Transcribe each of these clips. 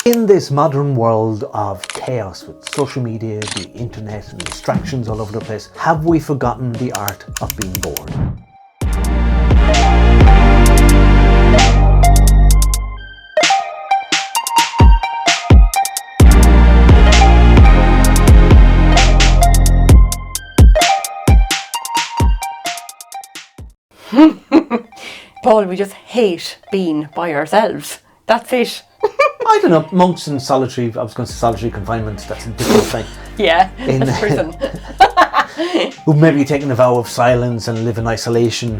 In this modern world of chaos with social media, the internet and distractions all over the place, have we forgotten the art of being bored? Paul, we just hate being by ourselves. That's it. I don't know, monks in solitary, I was going to say solitary confinement, that's a different thing. Yeah, that's prison. Who've maybe taken a vow of silence and live in isolation.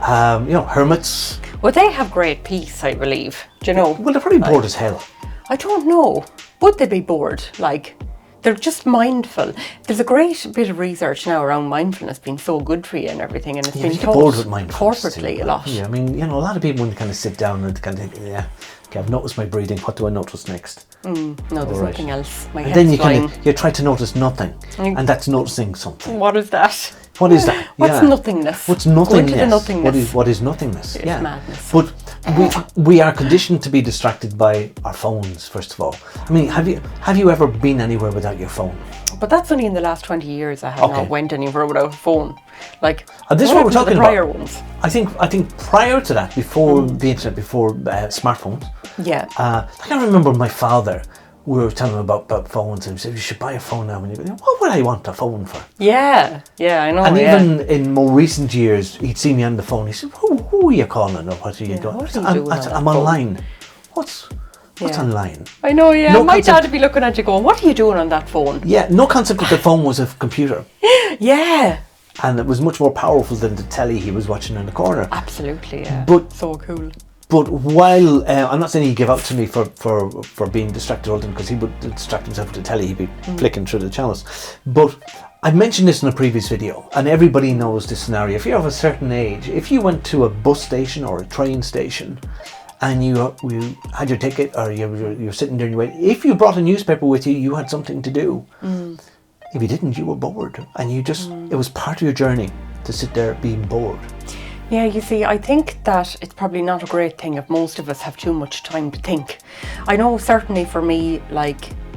Hermits. Well, they have great peace, I believe. Do you know? Well, they're probably bored as hell. I don't know. Would they be bored? They're just mindful. There's a great bit of research now around mindfulness being so good for you and everything, and it's been taught bored with mindfulness corporately too. a lot. Yeah, I mean, a lot of people when they kind of sit down and kind of think, okay, I've noticed my breathing. What do I notice next? No, there's nothing else. My and head's then flying. you try to notice nothing, and that's noticing something. What is that? What is that? What's nothingness? What's nothingness? Go into the nothingness. What is nothingness? It's madness. But we are conditioned to be distracted by our phones. First of all, I mean, have you ever been anywhere without your phone? But that's only in the last 20 years I have not went anywhere without a phone. This is what we're talking about. Prior ones. I think prior to that, before the internet, before smartphones. Yeah. I can remember my father. We were telling him about phones, and he said, "You should buy a phone now." And you go, "What would I want a phone for?" Yeah, I know. And even in more recent years, he'd see me on the phone. He said, "Who are you calling, or what are you doing?" What are you doing I'm online. What's online? I know. Yeah, my dad would be looking at you, going, "What are you doing on that phone?" Yeah, no concept that the phone was a computer. Yeah. And it was much more powerful than the telly he was watching in the corner. Absolutely. Yeah. But so cool. But while I'm not saying he'd give out to me for being distracted all the time, because he would distract himself with the telly, he'd be flicking through the channels. But I mentioned this in a previous video, and everybody knows this scenario. If you're of a certain age, if you went to a bus station or a train station, and you had your ticket, or you're sitting there and you wait, if you brought a newspaper with you, you had something to do. If you didn't, you were bored, and you just it was part of your journey to sit there being bored. Yeah, you see, I think that it's probably not a great thing if most of us have too much time to think. I know certainly for me,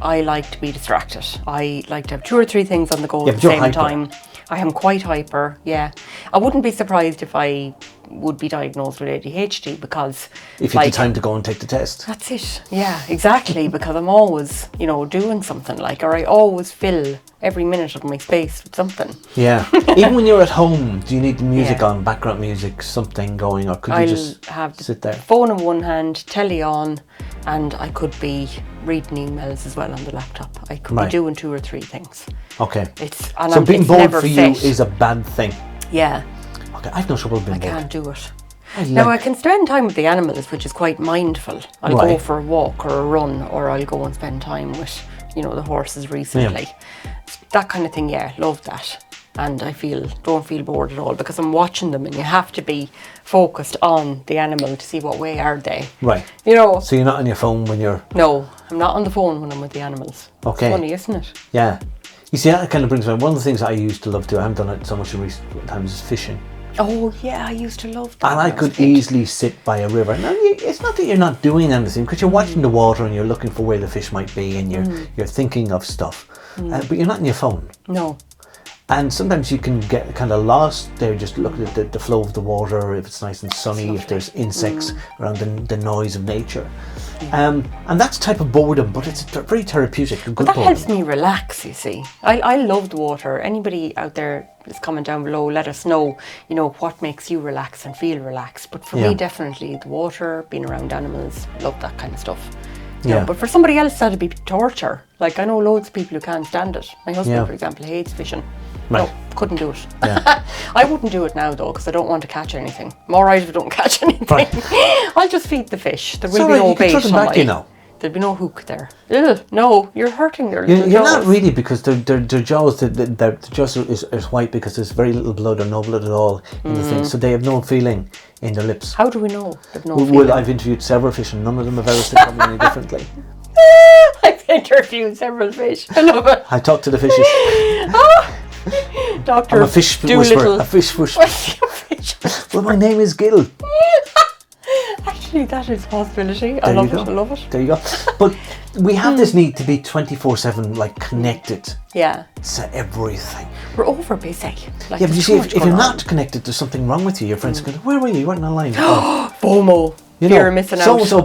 I like to be distracted. I like to have 2 or 3 things on the go at the same time. I am quite hyper, yeah. I wouldn't be surprised if I would be diagnosed with ADHD, because if you had the time to go and take the test. That's it. Yeah, exactly, because I'm always, doing something, or I always fill every minute of my space with something. Yeah. Even when you're at home, do you need the music on, background music, something going, or could you just have sit there? Phone in one hand, telly on, and I could be reading emails as well on the laptop. I could be doing 2 or 3 things. Okay. So being bored for you is a bad thing. Yeah. Okay, I've no trouble being bored. I can't do it. Now I can spend time with the animals, which is quite mindful. I'll go for a walk or a run, or I'll go and spend time with, the horses recently. Yeah. That kind of thing, love that. And I don't feel bored at all, because I'm watching them, and you have to be focused on the animal to see what way are they. Right. So you're not on your phone when you're... No, I'm not on the phone when I'm with the animals. Okay. It's funny, isn't it? Yeah. You see, that kind of brings me... One of the things I used to love to do, I haven't done it so much in recent times, is fishing. Oh yeah, I used to love that. And I could easily sit by a river. Now, it's not that you're not doing anything, because you're watching the water and you're looking for where the fish might be, and you're thinking of stuff. But you're not on your phone. No. And sometimes you can get kind of lost there, just looking at the flow of the water, if it's nice and sunny, if there's insects around, the noise of nature. And that's a type of boredom, but it's very therapeutic. Good that helps me relax, you see. I love the water. Anybody out there that's comment down below, let us know, what makes you relax and feel relaxed. But for me, definitely the water, being around animals, love that kind of stuff. But for somebody else, that'd be torture. I know loads of people who can't stand it. My husband, for example, hates fishing. Right. No, couldn't do it. Yeah. I wouldn't do it now, though, because I don't want to catch anything. I'm all right if I don't catch anything. Right. I'll just feed the fish. There will be no bait on There'll be no hook there. Ugh, no, you're hurting their little jaws. You're not really, because their jaws, their jaws is white, because there's very little blood or no blood at all in the thing. So they have no feeling in their lips. How do we know they've no feeling? Well, I've interviewed several fish, and none of them have ever said something any differently. I've interviewed several fish. I love it. I talk to the fishes. Doctor, I'm a fish whisperer. A fish whisperer. What's your fish whisperer? Well, my name is Gill. I actually, that is a possibility. I love it. There you go. But we have this need to be 24/7, like, connected Yeah. to everything. We're over busy. Like, Yeah, but you there's see, too if much you're going on. not connected, there's something wrong with you. Your friends go, where were you? You weren't online. FOMO. You Fear know, of missing out. so-and-so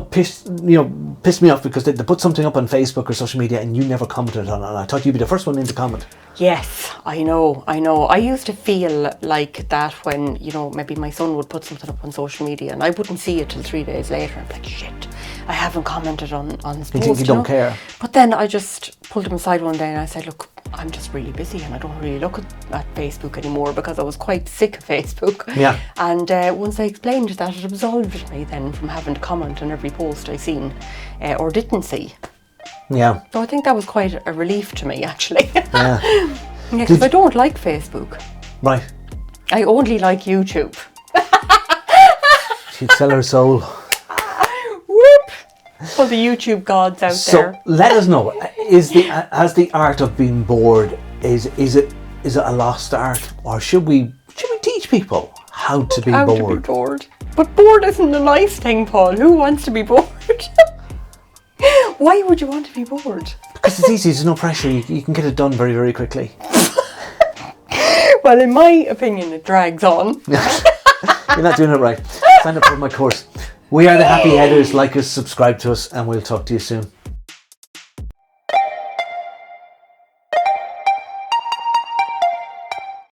pissed me off because they put something up on Facebook or social media and you never commented on it. And I thought you'd be the first one in to comment. Yes, I know. I used to feel like that when, maybe my son would put something up on social media and I wouldn't see it till 3 days later. I'm like, shit, I haven't commented on his post. You think you don't care? But then I just pulled him aside one day and I said, look, I'm just really busy and I don't really look at Facebook anymore because I was quite sick of Facebook. Yeah. And once I explained that, it absolved me then from having to comment on every post I seen or didn't see. Yeah. So I think that was quite a relief to me, actually. Yeah. Because I don't like Facebook. Right. I only like YouTube. She'd sell her soul. Whoop! For the YouTube gods out there. So let us know. As the art of being bored, is it a lost art, or should we teach people how to be bored? To be bored. But bored isn't a nice thing, Paul. Who wants to be bored? Why would you want to be bored? Because it's easy. There's no pressure. You can get it done very, very quickly. Well, in my opinion, it drags on. You're not doing it right. Sign up for my course. We are the Happy Headers. Like us, subscribe to us, and we'll talk to you soon.